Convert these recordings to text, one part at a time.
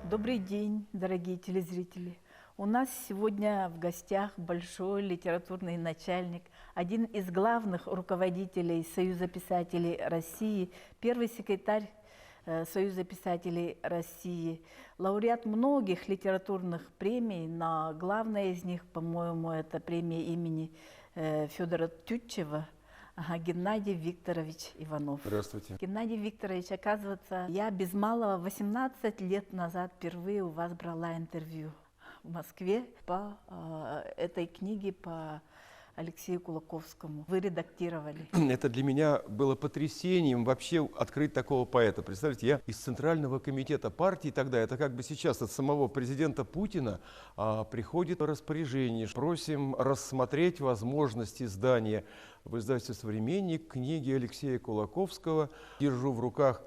Добрый день, дорогие телезрители. У нас сегодня в гостях большой литературный начальник, один из главных руководителей Союза писателей России, первый секретарь Союза писателей России, лауреат многих литературных премий, но главная из них, по-моему, это премия имени Федора Тютчева. Геннадий Викторович Иванов. Здравствуйте. Геннадий Викторович, оказывается, я без малого 18 лет назад впервые у вас брала интервью в Москве по этой книге, по Алексею Кулаковскому. Вы редактировали. Это для меня было потрясением вообще открыть такого поэта. Представьте, я из Центрального комитета партии тогда, это как бы сейчас от самого президента Путина приходит распоряжение. Просим рассмотреть возможность издания в издательстве «Современник» книги Алексея Кулаковского. Держу в руках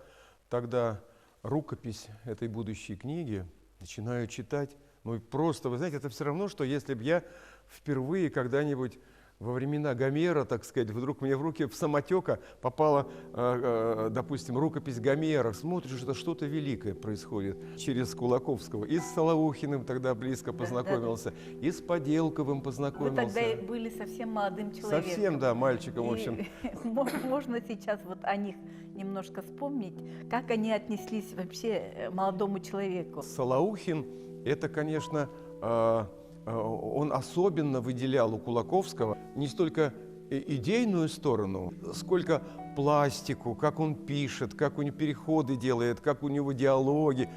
тогда рукопись этой будущей книги, начинаю читать. Ну и просто, вы знаете, это все равно, что если бы я впервые когда-нибудь во времена Гомера, так сказать, вдруг мне в руки в самотека попала, допустим, рукопись Гомера. Смотришь, это что-то великое происходит через Кулаковского. И с Солоухиным тогда близко познакомился, и с Поделковым познакомился. Вы тогда были совсем молодым человеком. Совсем, да, мальчиком, в общем. Можно сейчас вот о них немножко вспомнить, как они отнеслись вообще молодому человеку. Солоухин, это, конечно, он особенно выделял у Кулаковского не столько идейную сторону, сколько пластику, как он пишет, как у него переходы делает, как у него диалоги.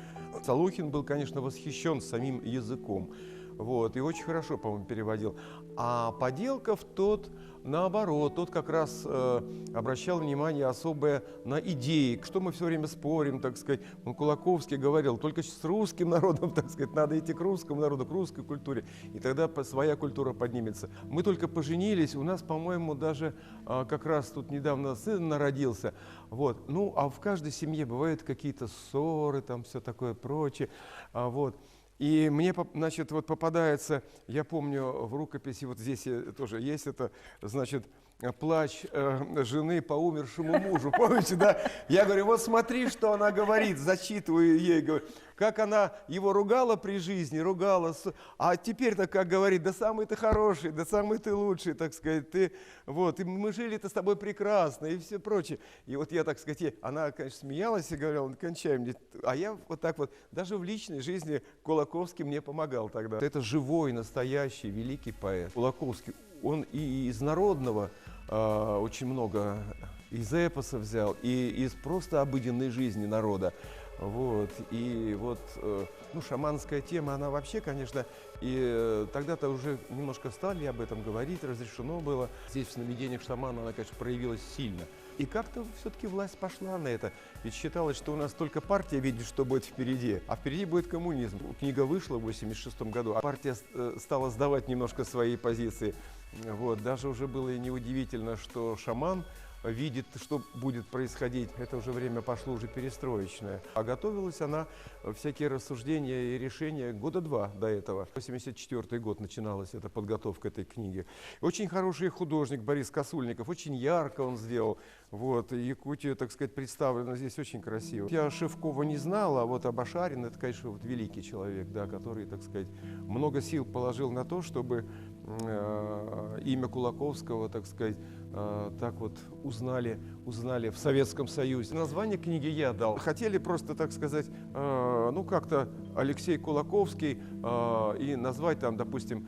Солоухин был, конечно, восхищен самим языком. Вот, и очень хорошо, по-моему, переводил. А Поделков тот, наоборот, тот как раз обращал внимание особое на идеи, что мы все время спорим, так сказать. Кулаковский говорил, только с русским народом, так сказать, надо идти к русскому народу, к русской культуре, и тогда своя культура поднимется. Мы только поженились, у нас, по-моему, даже как раз тут недавно сын народился. Вот. Ну, а в каждой семье бывают какие-то ссоры, там все такое прочее. Вот. И мне, значит, вот попадается, я помню в рукописи, вот здесь тоже есть это, значит, плач жены по умершему мужу, помните, да? Я говорю, вот смотри, что она говорит, зачитываю ей, говорю, как она его ругала при жизни, ругала, а теперь-то как говорит, да самый ты хороший, да самый ты лучший, так сказать, ты, вот, и мы жили-то с тобой прекрасно, и все прочее. И вот я, так сказать, она, конечно, смеялась и говорила, ну, кончай мне, а я вот так вот, даже в личной жизни Кулаковский мне помогал тогда. Это живой, настоящий, великий поэт. Кулаковский, он и из народного очень много из эпоса взял, и из просто обыденной жизни народа. Вот, и вот, ну, шаманская тема, она вообще, конечно, и тогда-то уже немножко стали об этом говорить, разрешено было. Здесь в сновидениях шамана она, конечно, проявилась сильно. И как-то все-таки власть пошла на это. Ведь считалось, что у нас только партия видит, что будет впереди, а впереди будет коммунизм. Книга вышла в 1986 году, а партия стала сдавать немножко свои позиции. Вот, даже уже было и неудивительно, что шаман видит, что будет происходить. Это уже время пошло уже перестроечное. А готовилась она, всякие рассуждения и решения года два до этого. 1984 год начиналась эта подготовка этой книги. Очень хороший художник Борис Косульников, очень ярко он сделал. Вот, Якутию, так сказать, представлена здесь очень красиво. Я Шевкова не знал, а вот Абашарин, это, конечно, вот великий человек, да, который, так сказать, много сил положил на то, чтобы имя Кулаковского, так сказать, так вот узнали в Советском Союзе. Название книги я дал. Хотели просто, так сказать, ну как-то Алексей Кулаковский и назвать там, допустим,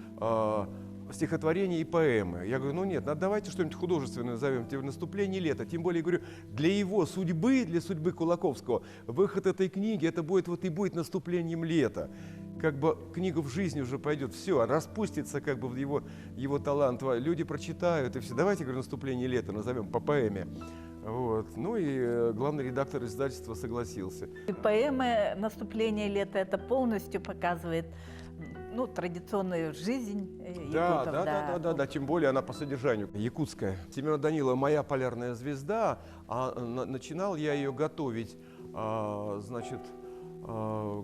стихотворения и поэмы. Я говорю, ну нет, давайте что-нибудь художественное назовем, «Наступление лета». Тем более, говорю, для его судьбы, для судьбы Кулаковского, выход этой книги, это будет вот и будет наступлением лета. Как бы книга в жизни уже пойдет, все, распустится как бы его талант, люди прочитают и все. Давайте, говорю, «Наступление лета» назовем по поэме. Вот. Ну и главный редактор издательства согласился. И поэма «Наступление лета» это полностью показывает, ну, традиционную жизнь якутов. Да, тем более она по содержанию якутская. Семена Данилова «Моя полярная звезда», а начинал я ее готовить, значит,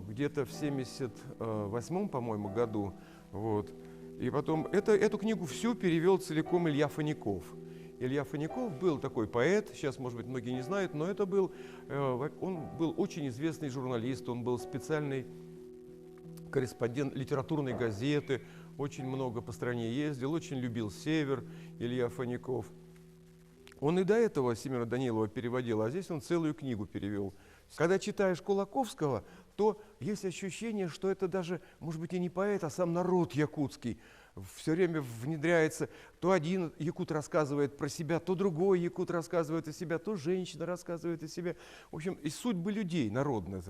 где-то в 78-м, по-моему, году. Вот. И потом эту книгу всю перевел целиком Илья Фаников. Илья Фаников был такой поэт, сейчас, может быть, многие не знают, но это был, он был очень известный журналист, он был специальный корреспондент литературной газеты, очень много по стране ездил, очень любил север, Илья Фаников. Он и до этого Семена Данилова переводил, а здесь он целую книгу перевел. Когда читаешь Кулаковского, то есть ощущение, что это даже, может быть, и не поэт, а сам народ якутский. Все время внедряется, то один якут рассказывает про себя, то другой якут рассказывает о себя, то женщина рассказывает о себе. В общем, и судьбы людей народных.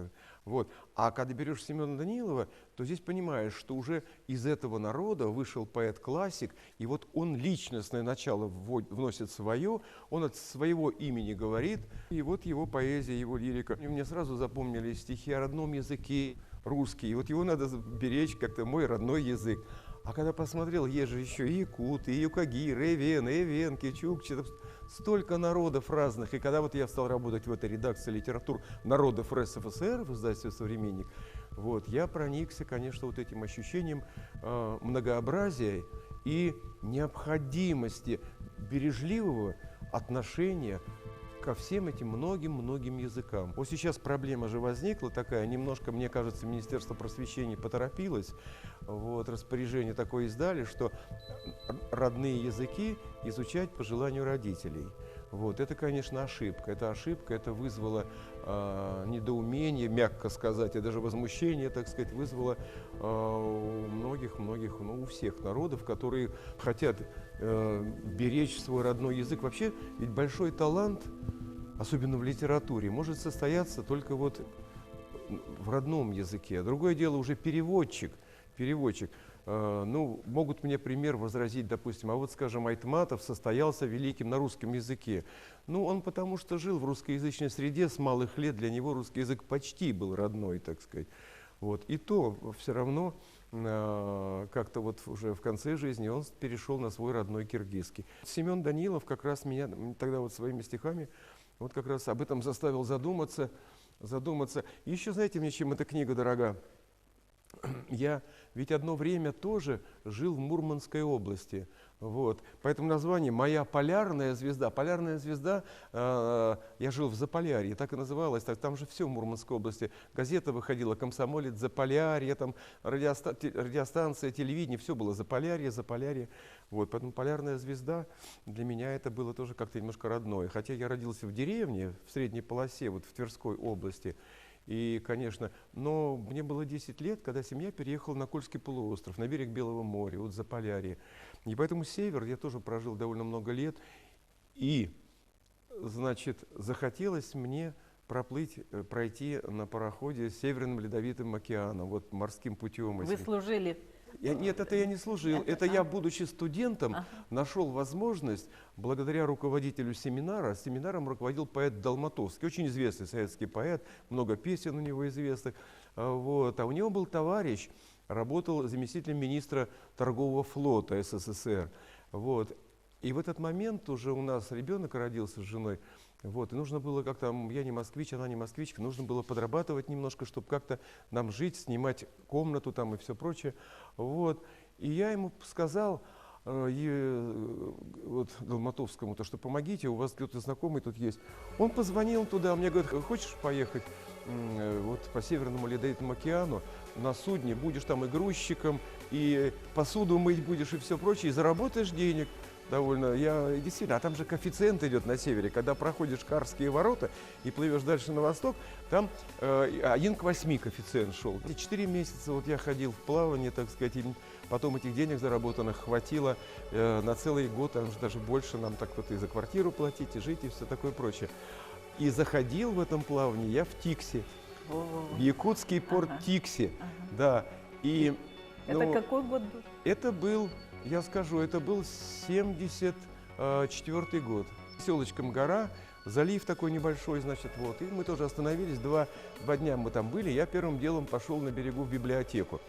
Вот. А когда берешь Семена Данилова, то здесь понимаешь, что уже из этого народа вышел поэт-классик, и вот он личностное начало вносит свое, он от своего имени говорит, и вот его поэзия, его лирика. И мне сразу запомнились стихи о родном языке, русский, и вот его надо беречь как-то, мой родной язык. А когда посмотрел, есть же еще и якуты, и юкагиры, и эвены, эвенки, чукчи, столько народов разных. И когда вот я стал работать в этой редакции литератур народов РСФСР в издательстве «Современник», вот, я проникся, конечно, вот этим ощущением многообразия и необходимости бережливого отношения ко всем этим многим языкам. Вот сейчас проблема же возникла такая, немножко, мне кажется, Министерство просвещения поторопилось, вот, распоряжение такое издали, что родные языки изучать по желанию родителей. Вот, это, конечно, ошибка. Это вызвало недоумение, мягко сказать, и даже возмущение, так сказать, вызвало у многих, ну, у всех народов, которые хотят беречь свой родной язык. Вообще, ведь большой талант, особенно в литературе, может состояться только вот в родном языке. Другое дело уже переводчик. Ну, могут мне пример возразить, допустим, а вот, скажем, Айтматов состоялся великим на русском языке. Ну, он потому что жил в русскоязычной среде с малых лет, для него русский язык почти был родной, так сказать. Вот. И то все равно как-то вот уже в конце жизни он перешел на свой родной киргизский. Семен Данилов как раз меня тогда вот своими стихами вот как раз об этом заставил задуматься. Еще, знаете, мне чем эта книга дорога? Я ведь одно время тоже жил в Мурманской области. Вот. Поэтому название «Моя полярная звезда». Полярная звезда, я жил в Заполярье, так и называлось. Там же все в Мурманской области. Газета выходила «Комсомолец», «Заполярье», там радиостанция, телевидение, все было Заполярье. Вот. Поэтому «Полярная звезда» для меня это было тоже как-то немножко родное. Хотя я родился в деревне, в средней полосе, вот в Тверской области. И, конечно, но мне было 10 лет, когда семья переехала на Кольский полуостров, на берег Белого моря, вот Заполярье. И поэтому север я тоже прожил довольно много лет. И, значит, захотелось мне пройти на пароходе Северным Ледовитым океаном, вот морским путем. Вы служили? Нет, это я не служил. Это я, будучи студентом, нашел возможность, благодаря руководителю семинара, семинаром руководил поэт Долматовский, очень известный советский поэт, много песен у него известных. Вот. А у него был товарищ, работал заместителем министра торгового флота СССР. Вот. И в этот момент уже у нас ребенок родился с женой. Вот, и нужно было как-то, я не москвич, она не москвичка, нужно было подрабатывать немножко, чтобы как-то нам жить, снимать комнату там и все прочее. Вот. И я ему сказал, вот, Долматовскому, то, что помогите, у вас кто-то знакомый тут есть. Он позвонил туда, мне говорит, хочешь поехать вот, по Северному Ледовитому океану на судне, будешь там и грузчиком, и посуду мыть будешь, и все прочее, и заработаешь денег. Довольно, действительно, а там же коэффициент идет на севере, когда проходишь Карские ворота и плывешь дальше на восток, там 1 к 8 коэффициент шел. 4 месяца вот я ходил в плавание, так сказать, и потом этих денег заработанных хватило на целый год, там же даже больше нам так вот и за квартиру платить, и жить, и все такое прочее. И заходил в этом плавании я в Тикси, в якутский порт Тикси, да. И, это какой год был? Это был... Я скажу, это был 74-й год. Селочком гора, залив такой небольшой, значит, вот. И мы тоже остановились, два дня мы там были. Я первым делом пошел на берегу в библиотеку.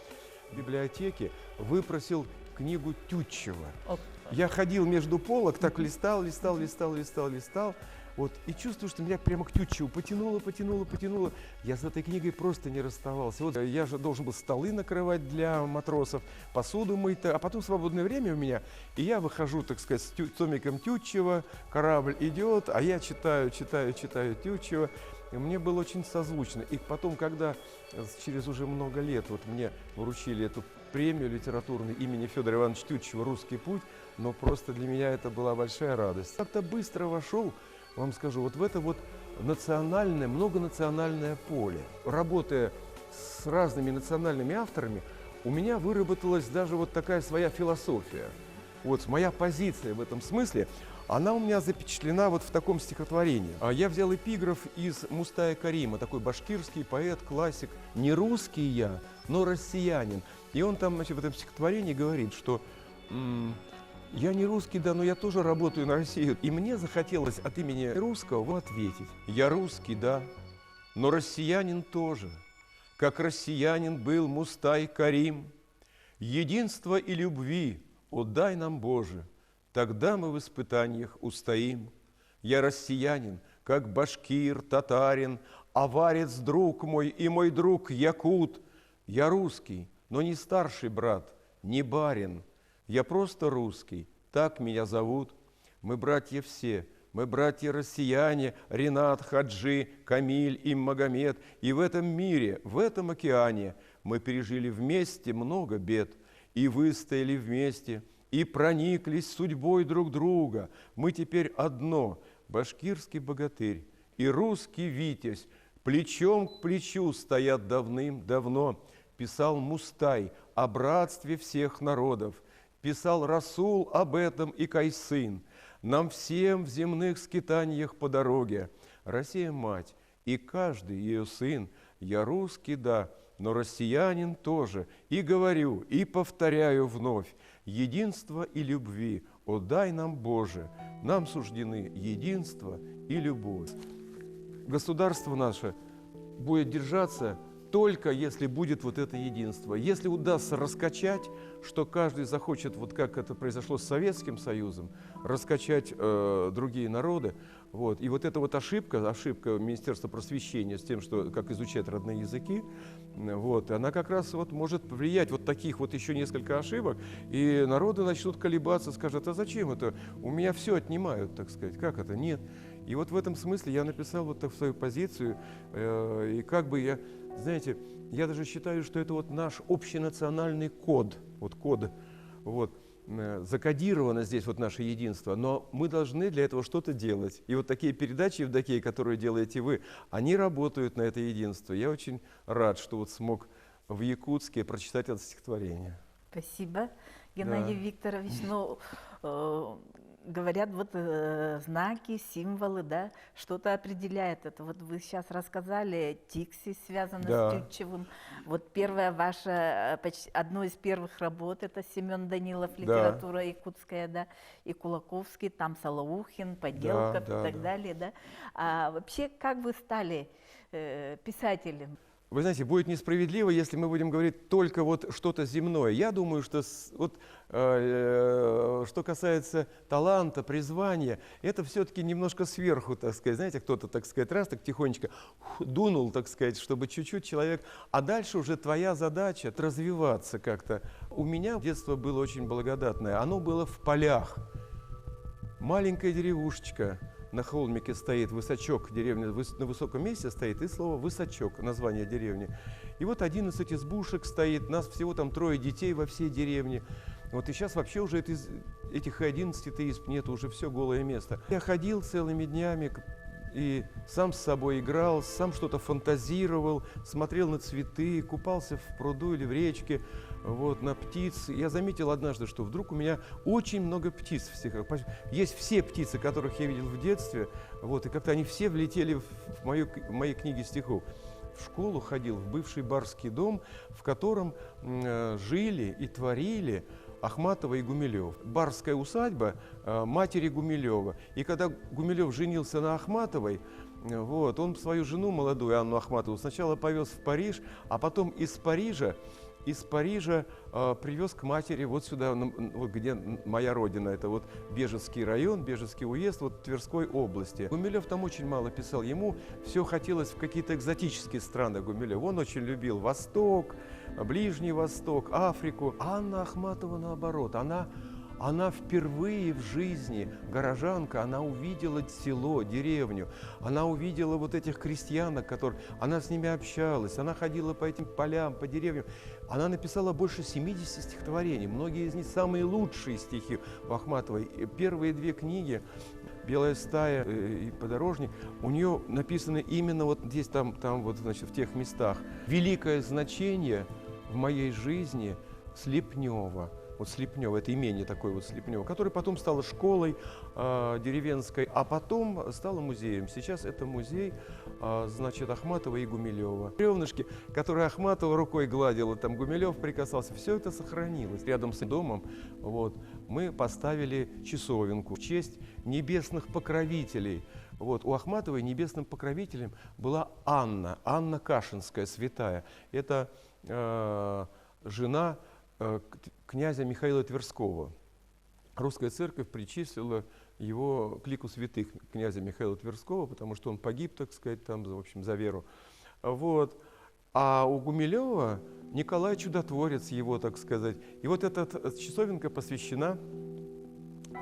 В библиотеке выпросил книгу Тютчева. Я ходил между полок, так листал. Вот, и чувствую, что меня прямо к Тютчеву потянуло. Я с этой книгой просто не расставался. Вот, я же должен был столы накрывать для матросов, посуду мыть, а потом свободное время у меня, и я выхожу, так сказать, с томиком Тютчева, корабль идет, а я читаю Тютчева. И мне было очень созвучно. И потом, когда через уже много лет вот мне вручили эту премию литературную имени Федора Ивановича Тютчева «Русский путь», но просто для меня это была большая радость. Как-то быстро вошел, вам скажу, вот в это вот национальное, многонациональное поле. Работая с разными национальными авторами, у меня выработалась даже вот такая своя философия. Вот моя позиция в этом смысле, она у меня запечатлена вот в таком стихотворении. Я взял эпиграф из Мустая Карима, такой башкирский поэт, классик. Не русский я, но россиянин. И он там, значит, в этом стихотворении говорит, что я не русский, да, но я тоже работаю на Россию. И мне захотелось от имени русского ответить. Я русский, да, но россиянин тоже. Как россиянин был Мустай Карим. Единства и любви, о, дай нам, Боже, тогда мы в испытаниях устоим. Я россиянин, как башкир, татарин, аварец, друг мой, и мой друг якут. Я русский, но не старший брат, не барин. Я просто русский, так меня зовут. Мы братья все, мы братья россияне, Ренат, Хаджи, Камиль и Магомед. И в этом мире, в этом океане мы пережили вместе много бед. И выстояли вместе, и прониклись судьбой друг друга. Мы теперь одно, башкирский богатырь и русский витязь, плечом к плечу стоят давным-давно. Писал Мустай о братстве всех народов, писал Расул об этом и Кайсын. Нам всем в земных скитаниях по дороге Россия мать и каждый ее сын. Я русский, да, но россиянин тоже. И говорю, и повторяю вновь, единства и любви, о, дай нам, Боже, нам суждены единство и любовь. Государство наше будет держаться только если будет вот это единство. Если удастся раскачать, что каждый захочет, вот как это произошло с Советским Союзом, раскачать другие народы, вот. И вот эта вот ошибка Министерства просвещения с тем, что как изучать родные языки, вот, она как раз вот может повлиять, вот таких вот еще несколько ошибок, и народы начнут колебаться, скажут, а зачем это? У меня все отнимают, так сказать. Как это? Нет. И вот в этом смысле я написал вот так свою позицию, и как бы я, знаете, я даже считаю, что это вот наш общенациональный код, закодировано здесь вот наше единство, но мы должны для этого что-то делать. И вот такие передачи, Евдокия, которые делаете вы, они работают на это единство. Я очень рад, что вот смог в Якутске прочитать это стихотворение. Спасибо, Геннадий Викторович. Ну, говорят, вот знаки, символы, да, что-то определяет это. Вот вы сейчас рассказали, Тикси связано с Тютчевым. Вот первая ваша, одно из первых работ, это Семен Данилов, литература якутская, да, и Кулаковский, там Солоухин, Поделков и так далее, да. А вообще, как вы стали писателем? Вы знаете, будет несправедливо, если мы будем говорить только вот что-то земное. Я думаю, что вот, что касается таланта, призвания, это все-таки немножко сверху, так сказать. Знаете, кто-то, так сказать, раз так тихонечко дунул, так сказать, чтобы чуть-чуть человек... А дальше уже твоя задача развиваться как-то. У меня детство было очень благодатное. Оно было в полях. Маленькая деревушечка. На холмике стоит высочок, деревня на высоком месте стоит, и слово «высочок», название деревни. И вот 11 избушек стоит, нас всего там 3 детей во всей деревне. Вот и сейчас вообще уже этих 11 изб нет, уже все голое место. Я ходил целыми днями и сам с собой играл, сам что-то фантазировал, смотрел на цветы, купался в пруду или в речке, вот, на птиц. Я заметил однажды, что вдруг у меня очень много птиц всех. Есть все птицы, которых я видел в детстве, вот, и как-то они все влетели в мои книги стихов. В школу ходил, в бывший барский дом, в котором жили и творили Ахматова и Гумилев. Барская усадьба матери Гумилева. И когда Гумилев женился на Ахматовой, вот, он свою жену молодую, Анну Ахматову, сначала повез в Париж, а потом из Парижа привез к матери вот сюда, вот где моя родина, это вот Бежецкий район, Бежецкий уезд, вот Тверской области. Гумилев там очень мало писал, ему все хотелось в какие-то экзотические страны Гумилев. Он очень любил Восток, Ближний Восток, Африку. А Анна Ахматова наоборот, она Она впервые в жизни, горожанка, она увидела село, деревню, она увидела вот этих крестьянок, она с ними общалась, она ходила по этим полям, по деревьям. Она написала больше 70 стихотворений, многие из них самые лучшие стихи у Ахматовой. Первые две книги «Белая стая» и «Подорожник» у нее написаны именно вот здесь, там вот, значит, в тех местах. Великое значение в моей жизни Слепнева. Вот Слепнева, это имение такое вот Слепнева, которое потом стало школой деревенской, а потом стало музеем. Сейчас это музей, значит, Ахматова и Гумилева. Бревнышки, которые Ахматова рукой гладила, там Гумилев прикасался, все это сохранилось. Рядом с домом вот, мы поставили часовенку в честь небесных покровителей. Вот, у Ахматовой небесным покровителем была Анна Кашинская, святая. Это жена князя Михаила Тверского. Русская церковь причислила его к лику святых, князя Михаила Тверского, потому что он погиб, так сказать, там, в общем, за веру. Вот. А у Гумилева Николай Чудотворец его, так сказать. И вот эта часовенка посвящена,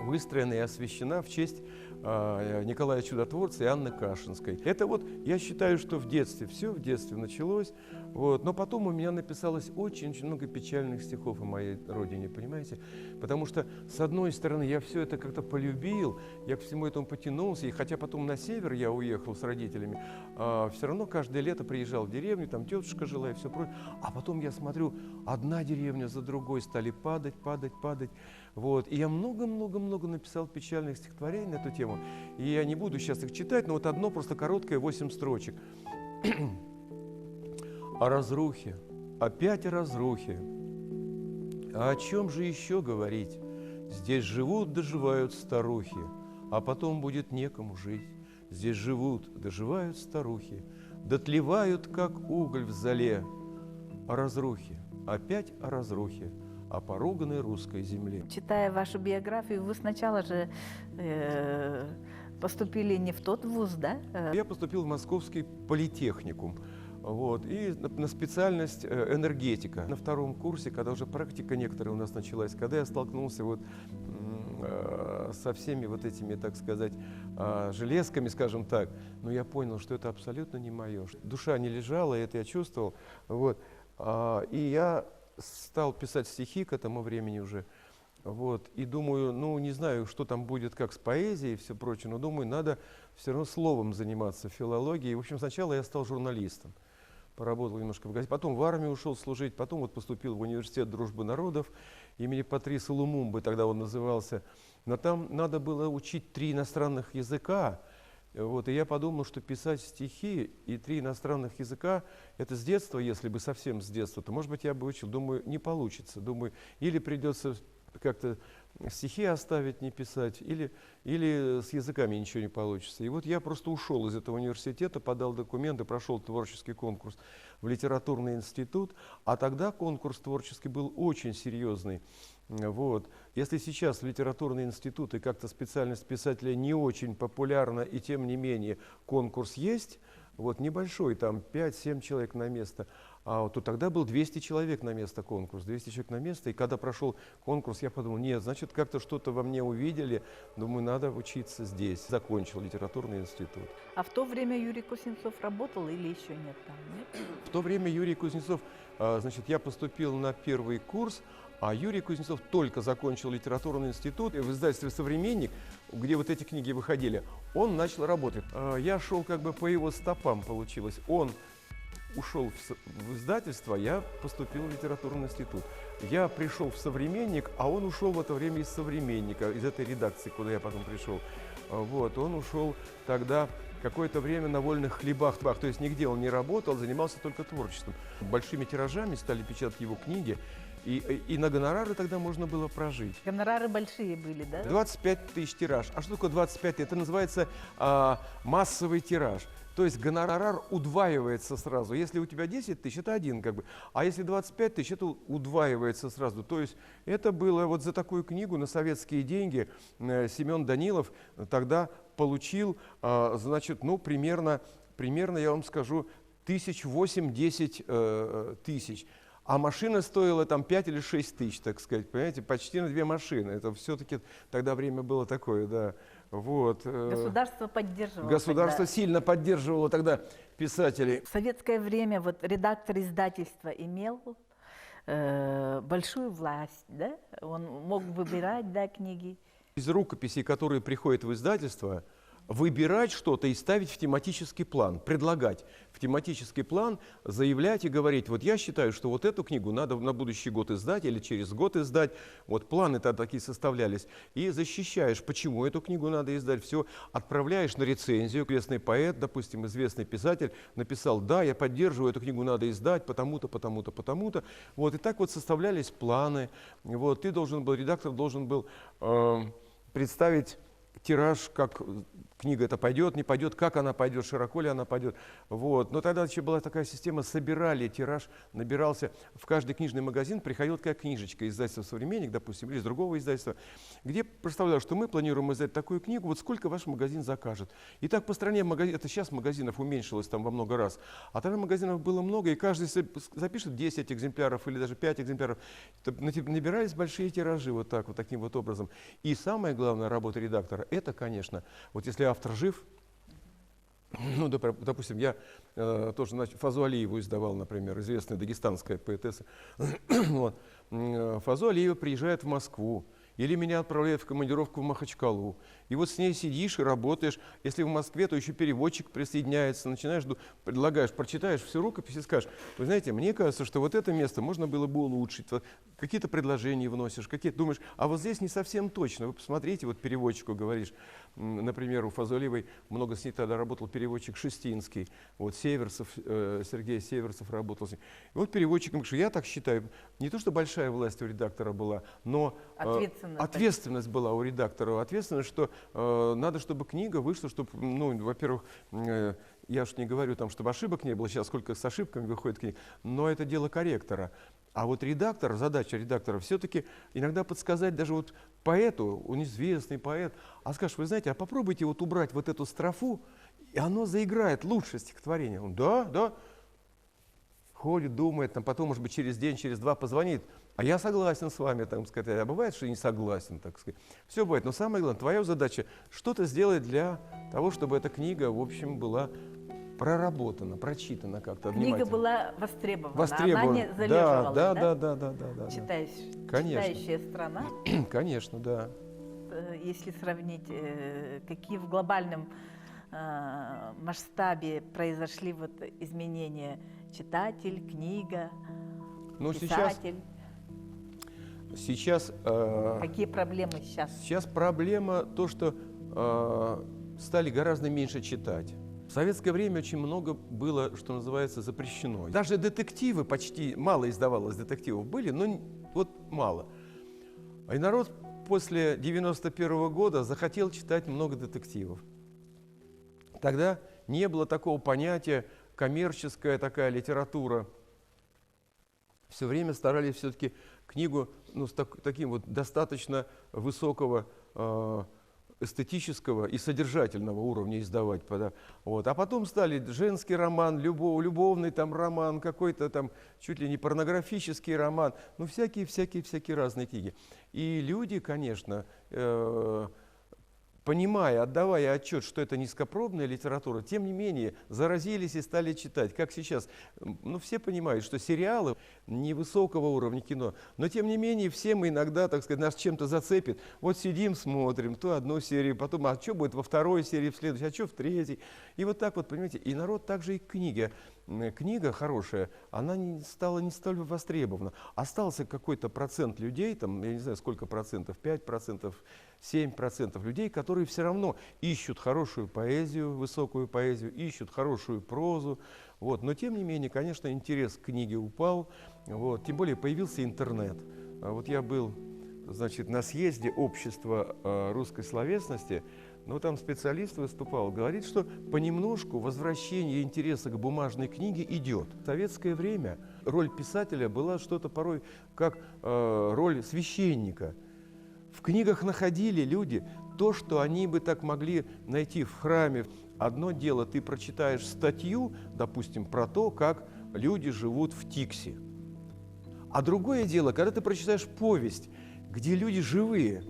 выстроена и освящена в честь Николая Чудотворца и Анны Кашинской. Это вот, я считаю, что в детстве, все в детстве началось, вот, но потом у меня написалось очень-очень много печальных стихов о моей родине, понимаете? Потому что, с одной стороны, я все это как-то полюбил, я к всему этому потянулся, и хотя потом на север я уехал с родителями, все равно каждое лето приезжал в деревню, там тетушка жила и все прочее, а потом я смотрю, одна деревня за другой стали падать. Вот. И я много-много-много написал печальных стихотворений на эту тему. И я не буду сейчас их читать, но вот одно просто короткое, 8 строчек. О разрухе, опять о разрухе. А о чем же еще говорить? Здесь живут, доживают старухи, а потом будет некому жить. Здесь живут, доживают старухи, дотлевают, как уголь в золе. О разрухе, опять о разрухе, о поруганной русской земле. Читая вашу биографию, вы сначала же поступили не в тот вуз, да? Я поступил в Московский политехникум. Вот, и на специальность энергетика. На втором курсе, когда уже практика некоторая у нас началась, когда я столкнулся вот со всеми вот этими, так сказать, железками, скажем так, но я понял, что это абсолютно не мое. Душа не лежала, и это я чувствовал. Вот, и я стал писать стихи к этому времени уже. Вот, и думаю, ну, не знаю, что там будет, как с поэзией и все прочее, но думаю, надо все равно словом заниматься, филологией. В общем, сначала я стал журналистом. Поработал немножко в газете, потом в армию ушел служить, потом вот поступил в университет дружбы народов имени Патриса Лумумбы, тогда он назывался. Но там надо было учить 3 иностранных языка. Вот, и я подумал, что писать стихи и 3 иностранных языка, это с детства, если бы совсем с детства, то, может быть, я бы учил. Думаю, не получится. Думаю, или придется как-то стихи оставить, не писать, или с языками ничего не получится. И вот я просто ушел из этого университета, подал документы, прошел творческий конкурс в литературный институт, а тогда конкурс творческий был очень серьезный. Вот. Если сейчас литературный институт и как-то специальность писателя не очень популярна, и тем не менее конкурс есть, вот небольшой, там 5-7 человек на место, а вот тогда был 200 человек на место конкурс, 200 человек на место, и когда прошел конкурс, я подумал, нет, значит, как-то что-то во мне увидели, думаю, надо учиться здесь. Закончил литературный институт. А в то время Юрий Кузнецов работал или еще нет там? Нет? В то время Юрий Кузнецов, значит, я поступил на первый курс, а Юрий Кузнецов только закончил литературный институт, и в издательстве «Современник», где вот эти книги выходили, он начал работать. Я шел как бы по его стопам, получилось. Он ушел в издательство, я поступил в литературный институт. Я пришел в «Современник», а он ушел в это время из «Современника», из этой редакции, куда я потом пришел. Вот, он ушел тогда какое-то время на вольных хлебах, то есть нигде он не работал, занимался только творчеством. Большими тиражами стали печатать его книги, и на гонорары тогда можно было прожить. Гонорары большие были, да? 25 тысяч тираж. А что такое 25 тысяч? Это называется массовый тираж. То есть гонорар удваивается сразу. Если у тебя 10 тысяч, это один как бы. А если 25 тысяч, это удваивается сразу. То есть это было вот за такую книгу на советские деньги Семен Данилов тогда получил, значит, ну, примерно я вам скажу, 8-10 тысяч. А машина стоила там 5 или 6 тысяч, так сказать, понимаете, почти на 2 машины. Это все-таки тогда время было такое, да. Вот. Государство поддерживало. Государство тогда. сильно поддерживало тогда писателей. В советское время вот редактор издательства имел большую власть, да? Он мог выбирать, да, книги. Из рукописей, которые приходят в издательство, выбирать что-то и ставить в тематический план, предлагать в тематический план, заявлять и говорить, вот я считаю, что вот эту книгу надо на будущий год издать или через год издать. Вот планы тогда такие составлялись. И защищаешь, почему эту книгу надо издать. Все отправляешь на рецензию. Известный поэт, допустим, известный писатель написал, да, я поддерживаю, эту книгу надо издать, потому-то, потому-то, потому-то. Вот, и так вот составлялись планы. Вот, ты должен был, редактор должен был представить тираж, как книга эта пойдет, не пойдет, как она пойдет, широко ли она пойдет. Вот. Но тогда еще была такая система, собирали тираж, набирался, в каждый книжный магазин приходила такая книжечка, издательства «Современник», допустим, или из другого издательства, где представлял, что мы планируем издать такую книгу, вот сколько ваш магазин закажет. И так по стране, это сейчас магазинов уменьшилось там во много раз, а тогда магазинов было много, и каждый запишет 10 экземпляров или даже 5 экземпляров. Набирались большие тиражи вот так, вот таким вот образом. И самая главная работа редактора, это, конечно, вот если автор жив, ну, допустим, я тоже Фазу Алиеву издавал, например, известная дагестанская поэтесса. Вот. Фазу Алиева приезжает в Москву, или меня отправляют в командировку в Махачкалу. И вот с ней сидишь и работаешь. Если в Москве, то еще переводчик присоединяется. Начинаешь, предлагаешь, прочитаешь всю рукопись и скажешь, вы знаете, мне кажется, что вот это место можно было бы улучшить. Какие-то предложения вносишь, какие-то думаешь, а вот здесь не совсем точно. Вы посмотрите, вот переводчику говоришь, например, у Фазулиевой много с ней тогда работал переводчик Шестинский. Вот Северцев, Сергей Северцев работал с ней. И вот переводчик говорит, что я так считаю, не то, что большая власть у редактора была, но ответственность была у редактора. Ответственность, что надо, чтобы книга вышла, чтобы, ну, во-первых, я уж не говорю, там, чтобы ошибок не было, сейчас сколько с ошибками выходит книга, но это дело корректора. А вот редактор, задача редактора все-таки иногда подсказать даже вот поэту, он известный поэт, а скажешь, вы знаете, а попробуйте вот убрать вот эту строфу, и оно заиграет лучше стихотворение. Он, да, ходит, думает, там, потом, может быть, через день, через два позвонит, а я согласен с вами, так сказать, а бывает, что не согласен, так сказать. Все бывает, но самое главное, твоя задача что-то сделать для того, чтобы эта книга, в общем, была проработана, прочитана как-то внимательно. Книга была востребована, она не залеживала, да. Читающая страна. Конечно, да. Если сравнить, какие в глобальном масштабе произошли вот изменения: читатель, книга, писатель. Сейчас какие проблемы сейчас? Сейчас проблема то, что стали гораздо меньше читать. В советское время очень много было, что называется, запрещено. Даже детективы почти мало издавалось, детективов были, но вот мало. И народ после 91 года захотел читать много детективов. Тогда не было такого понятия коммерческая такая литература. Все время старались все-таки книгу, ну, с таким вот достаточно высокого эстетического и содержательного уровня издавать. Вот. А потом стали женский роман, любовный там роман, какой-то там чуть ли не порнографический роман, ну всякие разные книги. И люди, конечно, понимая, отдавая отчет, что это низкопробная литература, тем не менее заразились и стали читать. Как сейчас, ну, все понимают, что сериалы невысокого уровня кино, но тем не менее все мы иногда, так сказать, нас чем-то зацепит. Вот сидим, смотрим, то одну серию, потом, а что будет во второй серии, в следующей, а что в третьей. И вот так вот, понимаете, и народ также и к книге. Книга хорошая, она стала не столь востребована. Остался какой-то процент людей, там, я не знаю, сколько процентов, 5%, 7% людей, которые все равно ищут хорошую поэзию, высокую поэзию, ищут хорошую прозу. Вот. Но тем не менее, конечно, интерес к книге упал. Вот. Тем более появился интернет. Вот я был, значит, на съезде общества русской словесности. Но там специалист выступал, говорит, что понемножку возвращение интереса к бумажной книге идет. В советское время роль писателя была что-то порой как роль священника. В книгах находили люди то, что они бы так могли найти в храме. Одно дело, ты прочитаешь статью, допустим, про то, как люди живут в Тиксе. А другое дело, когда ты прочитаешь повесть, где люди живые,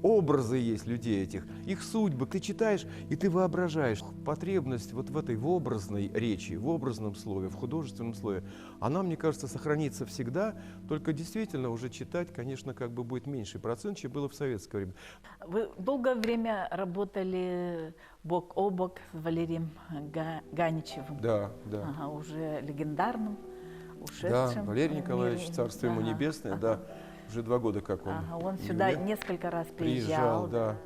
образы есть людей этих, их судьбы, ты читаешь и ты воображаешь. Потребность вот в этой в образной речи, в образном слове, в художественном слове, она, мне кажется, сохранится всегда, только действительно уже читать, конечно, как бы будет меньший процент, чем было в советское время. Вы долгое время работали бок о бок с Валерием Ганичевым. Да, да. Ага, уже легендарным, Да, ушедшим. Валерий Николаевич, царство ему Ага, небесное, ага. да, уже 2 года как он. Ага, он не сюда умер. несколько раз Приезжал, приезжал. да.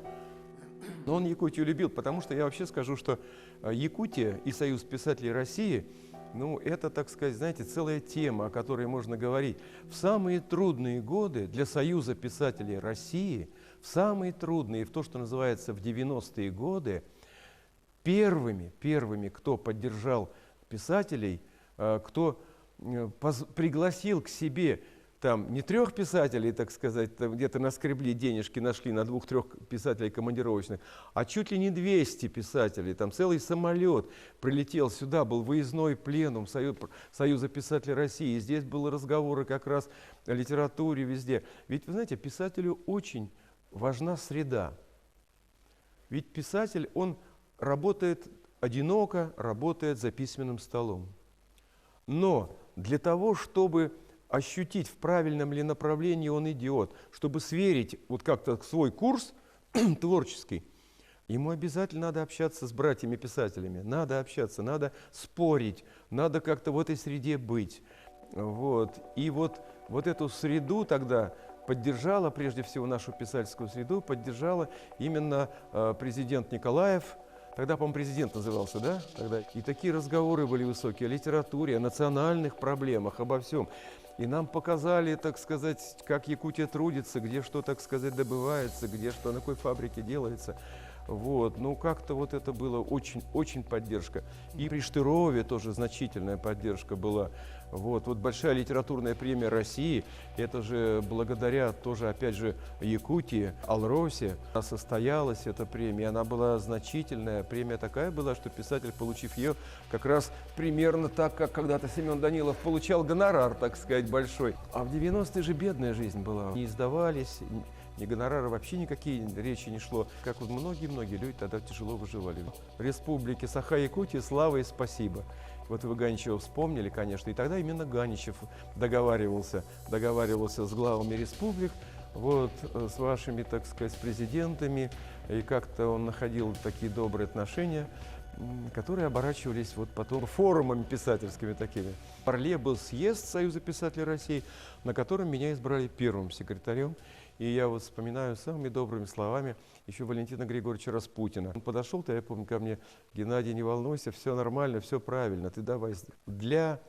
Но он Якутию любил, потому что я вообще скажу, что Якутия и Союз писателей России, ну, это, так сказать, знаете, целая тема, о которой можно говорить. В самые трудные годы для Союза писателей России, в самые трудные, в то, что называется в 90-е годы, первыми, кто поддержал писателей, кто пригласил к себе там не 3 писателей, так сказать, где-то наскребли денежки, нашли на 2-3 писателей командировочных, а чуть ли не 200 писателей, там целый самолет прилетел сюда, был выездной пленум Союза писателей России, и здесь были разговоры как раз о литературе везде. Ведь, вы знаете, писателю очень важна среда. Ведь писатель, он работает одиноко, работает за письменным столом. Но для того, чтобы ощутить, в правильном ли направлении он идет, чтобы сверить вот как-то свой курс творческий, ему обязательно надо общаться с братьями-писателями, надо общаться, надо спорить, надо как-то в этой среде быть. Вот. И вот эту среду тогда поддержала, прежде всего нашу писательскую среду, поддержала именно президент Николаев. Тогда, по-моему, президент назывался, да? Тогда. И такие разговоры были высокие о литературе, о национальных проблемах, обо всем. И нам показали, так сказать, как Якутия трудится, где что, так сказать, добывается, где что, на какой фабрике делается. Вот. Ну, как-то вот это было очень поддержка. И при Штырове тоже значительная поддержка была. Вот большая литературная премия России, это же благодаря тоже, опять же, Якутии, Алросе состоялась эта премия. Она была значительная, премия такая была, что писатель, получив ее, как раз примерно так, как когда-то Семен Данилов получал гонорар, так сказать, большой. А в 90-е же бедная жизнь была. Не издавались, ни гонорары вообще никакие речи не шло. Как вот многие люди тогда тяжело выживали. Республике Саха-Якутия слава и спасибо. Вот вы Ганичева вспомнили, конечно, и тогда именно Ганичев договаривался с главами республик, вот, с вашими, так сказать, с президентами, и как-то он находил такие добрые отношения, которые оборачивались вот потом форумами писательскими такими. В Орле был съезд Союза писателей России, на котором меня избрали первым секретарем. И я вот вспоминаю самыми добрыми словами еще Валентина Григорьевича Распутина. Он подошел-то, я помню, ко мне: Геннадий, не волнуйся, все нормально, все правильно, ты давай. Для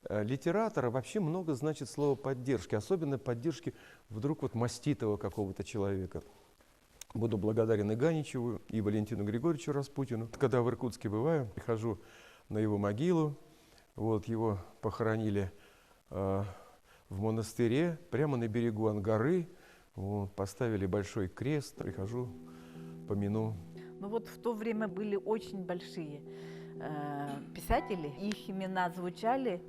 литератора вообще много значит слово поддержки, особенно поддержки вдруг вот маститого какого-то человека. Буду благодарен и Ганичеву, и Валентину Григорьевичу Распутину. Когда в Иркутске бываю, прихожу на его могилу, вот его похоронили в монастыре, прямо на берегу Ангары. Вот, поставили большой крест, прихожу, помяну. Ну вот в то время были очень большие писатели, их имена звучали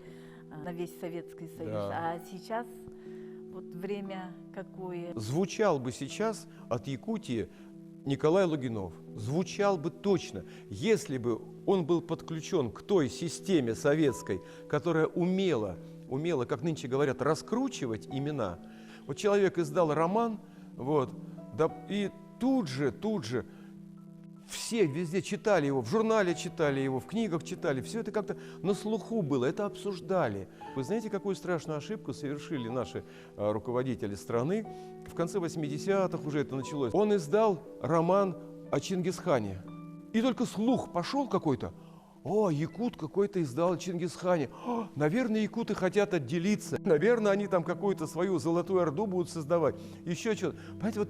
на весь Советский Союз, Да. а сейчас вот время какое. Звучал бы сейчас от Якутии Николай Логинов, звучал бы точно, если бы он был подключен к той системе советской, которая умела, как нынче говорят, раскручивать имена. Вот человек издал роман, вот, да, и тут же все везде читали его, в журнале читали его, в книгах читали, все это как-то на слуху было, это обсуждали. Вы знаете, какую страшную ошибку совершили наши руководители страны? В конце 80-х уже это началось. Он издал роман о Чингисхане. И только слух пошел какой-то: о, якут какой-то издал о Чингисхане. О, наверное, якуты хотят отделиться. Наверное, они там какую-то свою золотую орду будут создавать. Еще что-то. Понимаете, вот.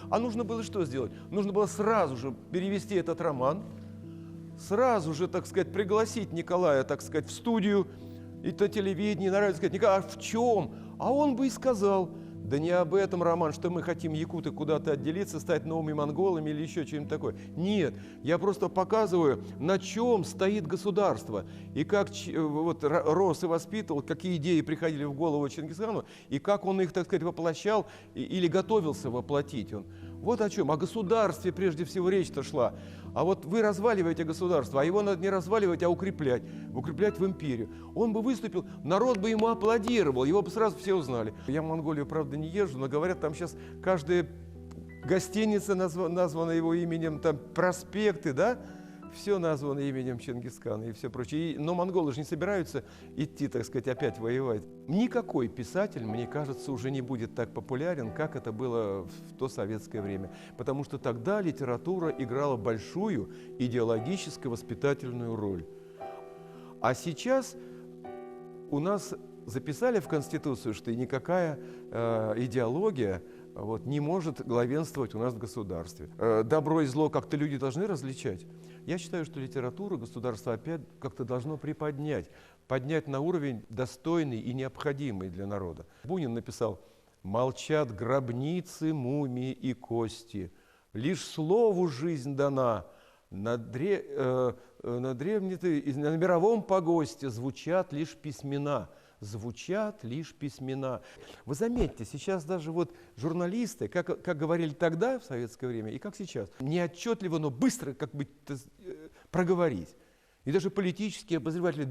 А нужно было что сделать? Нужно было сразу же перевести этот роман, сразу же, так сказать, пригласить Николая, так сказать, в студию, и то телевидение, на радио, сказать: Николай, а в чем? А он бы и сказал: Да не об этом роман, что мы хотим, якуты, куда-то отделиться, стать новыми монголами или еще чем-то такое. Нет, я просто показываю, на чем стоит государство, и как вот рос и воспитывал, какие идеи приходили в голову Чингисхану, и как он их, так сказать, воплощал или готовился воплотить. Вот о чем. О государстве прежде всего речь-то шла. А вот вы разваливаете государство, а его надо не разваливать, а укреплять. Укреплять в империю. Он бы выступил, народ бы ему аплодировал, его бы сразу все узнали. Я в Монголию, правда, не езжу, но говорят, там сейчас каждая гостиница названа его именем, там проспекты, да? Все названо именем Чингисхана и все прочее. Но монголы же не собираются идти, так сказать, опять воевать. Никакой писатель, мне кажется, уже не будет так популярен, как это было в то советское время. Потому что тогда литература играла большую идеологическую воспитательную роль. А сейчас у нас записали в Конституцию, что никакая идеология не может главенствовать у нас в государстве. Добро и зло как-то люди должны различать. Я считаю, что литературу государство опять как-то должно приподнять, поднять на уровень достойный и необходимый для народа. Бунин написал: «Молчат гробницы, мумии и кости, лишь слову жизнь дана, на мировом погосте звучат лишь письмена». Звучат лишь письмена. Вы заметьте, сейчас даже вот журналисты, как говорили тогда в советское время и как сейчас, неотчетливо, но быстро как бы проговорить. И даже политические обозреватели,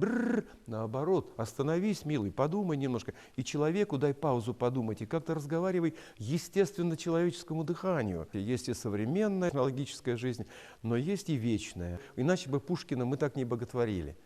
наоборот, остановись, милый, подумай немножко. И человеку дай паузу подумать, и как-то разговаривай естественно человеческому дыханию. Есть и современная технологическая жизнь, но есть и вечная. Иначе бы Пушкина мы так не боготворили.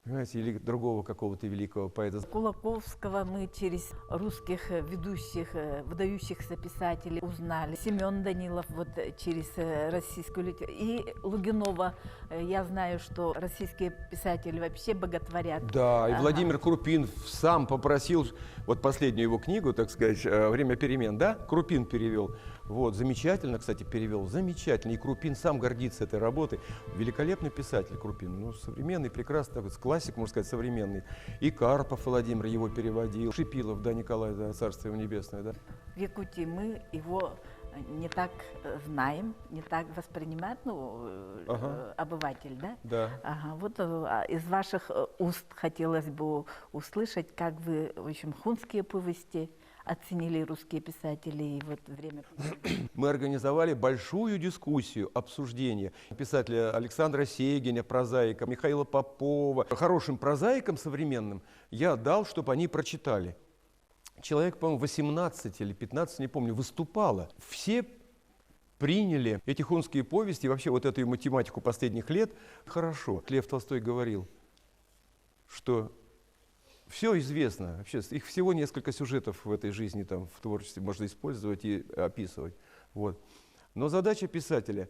Понимаете, или другого какого-то великого поэта. Кулаковского мы через русских ведущих, выдающихся писателей узнали. Семен Данилов вот через российскую литературу. И Лугинова. Я знаю, что российские писатели вообще боготворят. Да, и Владимир Крупин сам попросил, вот последнюю его книгу, так сказать, «Время перемен», да, Крупин перевел. Вот, замечательно, кстати, перевел, замечательно. И Крупин сам гордится этой работой. Великолепный писатель Крупин, ну, современный, прекрасный, такой, классик, можно сказать, современный. И Карпов Владимир его переводил. Шипилов, да, Николай, да, царство его небесное, да. В Якутии мы его не так знаем, не так воспринимает, обыватель, да? Да. Ага, вот из ваших уст хотелось бы услышать, как вы, в общем, хунские повести оценили русские писатели и вот время. Мы организовали большую дискуссию, обсуждение писателя Александра Сегиня, прозаика, Михаила Попова. Хорошим прозаикам современным я дал, чтобы они прочитали. Человек, по-моему, 18 или 15, не помню, выступало. Все приняли эти хунские повести, вообще вот эту математику последних лет хорошо. Лев Толстой говорил, что все известно, вообще, их всего несколько сюжетов в этой жизни, там, в творчестве можно использовать и описывать. Вот. Но задача писателя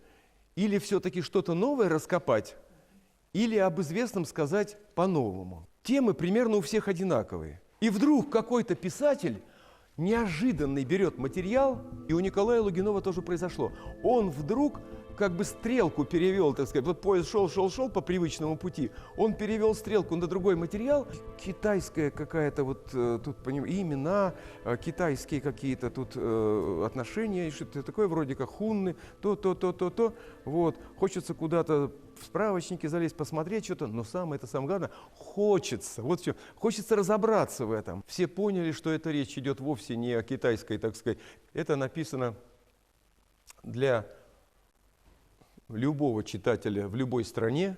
или все-таки что-то новое раскопать, или об известном сказать по-новому. Темы примерно у всех одинаковые. И вдруг какой-то писатель неожиданный берет материал, и у Николая Лугинова тоже произошло. Он вдруг как бы стрелку перевел, так сказать, вот поезд шел по привычному пути, он перевел стрелку на другой материал, китайская какая-то вот тут имена, китайские какие-то тут отношения, что-то такое вроде как хунны, то, вот, хочется куда-то в справочники залезть, посмотреть что-то, но самое главное, хочется, вот все, хочется разобраться в этом. Все поняли, что эта речь идет вовсе не о китайской, так сказать, это написано для любого читателя в любой стране,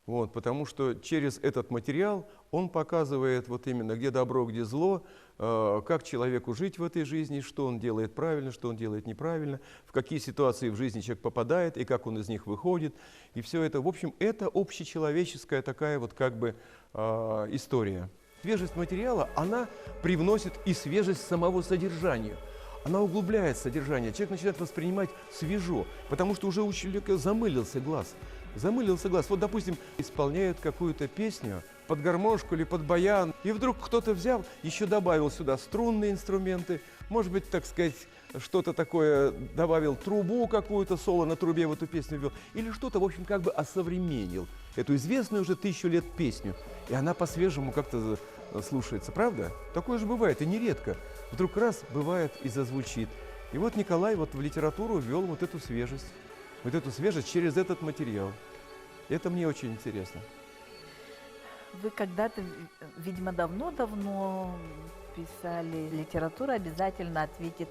вот, потому что через этот материал он показывает вот именно где добро, где зло, как человеку жить в этой жизни, что он делает правильно, что он делает неправильно, в какие ситуации в жизни человек попадает и как он из них выходит. И все это, в общем, это общечеловеческая такая вот как бы история. Свежесть материала, она привносит и свежесть самого содержания. Она углубляет содержание, человек начинает воспринимать свежо, потому что уже у человека замылился глаз. Вот, допустим, исполняют какую-то песню под гармошку или под баян, и вдруг кто-то взял, еще добавил сюда струнные инструменты, может быть, так сказать, что-то такое добавил, трубу какую-то, соло на трубе в эту песню ввел, или что-то, в общем, как бы осовременил эту известную уже 1000 лет песню, и она по-свежему как-то слушается, правда? Такое же бывает, и нередко. Вдруг раз бывает и зазвучит. И вот Николай вот в литературу ввел вот эту свежесть через этот материал. Это мне очень интересно. Вы когда-то, видимо, давно-давно писали, литература обязательно ответит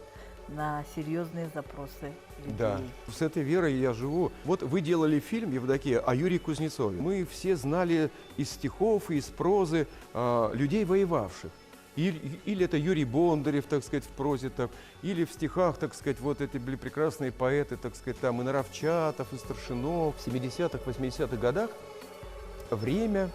на серьезные запросы людей. Да, с этой верой я живу. Вот вы делали фильм, Евдокия, о Юрии Кузнецове. Мы все знали из стихов, из прозы людей, воевавших. Или это Юрий Бондарев, так сказать, в прозе, так, или в стихах, так сказать, вот эти были прекрасные поэты, так сказать, там и Наровчатов, и Старшинов. В 70-х, 80-х годах время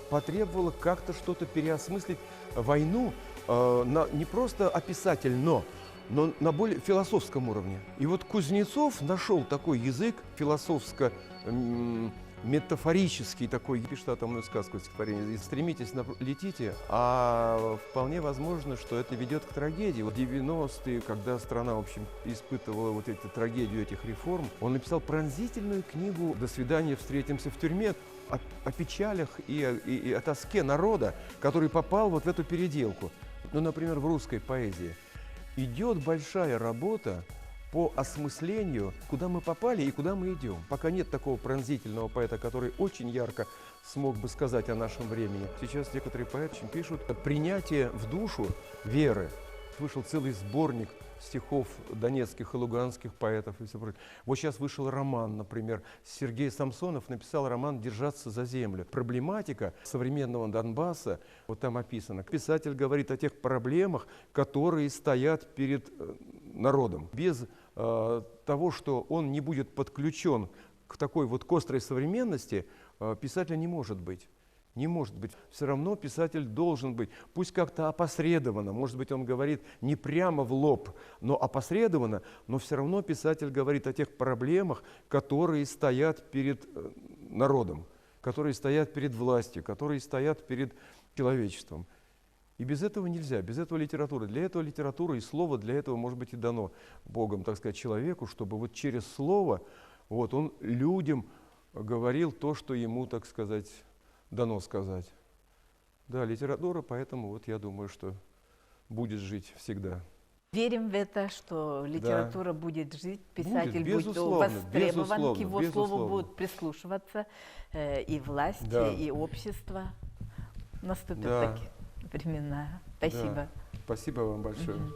потребовало как-то что-то переосмыслить войну не просто описательно, но на более философском уровне. И вот Кузнецов нашел такой язык философско-метафорический, такой, пишет атомную сказку, стихотворение, «Стремитесь, летите», а вполне возможно, что это ведет к трагедии. Вот 90-е, когда страна, в общем, испытывала вот эту трагедию этих реформ, он написал пронзительную книгу «До свидания, встретимся в тюрьме», о печалях и о тоске народа, который попал вот в эту переделку. Ну, например, в русской поэзии идет большая работа по осмыслению, куда мы попали и куда мы идем. Пока нет такого пронзительного поэта, который очень ярко смог бы сказать о нашем времени. Сейчас некоторые поэты пишут «Принятие в душу веры». Вышел целый сборник стихов донецких и луганских поэтов и все прочее. Вот сейчас вышел роман, например, Сергей Самсонов написал роман «Держаться за землю». Проблематика современного Донбасса, вот там описана. Писатель говорит о тех проблемах, которые стоят перед народом. Без того, что он не будет подключен к такой вот к острой современности, писателя не может быть. Не может быть. Все равно писатель должен быть, пусть как-то опосредованно, может быть, он говорит не прямо в лоб, но опосредованно, но все равно писатель говорит о тех проблемах, которые стоят перед народом, которые стоят перед властью, которые стоят перед человечеством. И без этого нельзя, без этого литературы. Для этого литература и слово для этого может быть и дано Богом, так сказать, человеку, чтобы вот через слово вот, он людям говорил то, что ему, так сказать, дано сказать. Да, литература, поэтому вот я думаю, что будет жить всегда. Верим в это, что литература будет жить, писатель будет безусловно, востребован, к его слову безусловно. будут прислушиваться и власть, Да. и общество. Наступят Да. такие времена. Спасибо. Да. Спасибо вам большое. Мгм.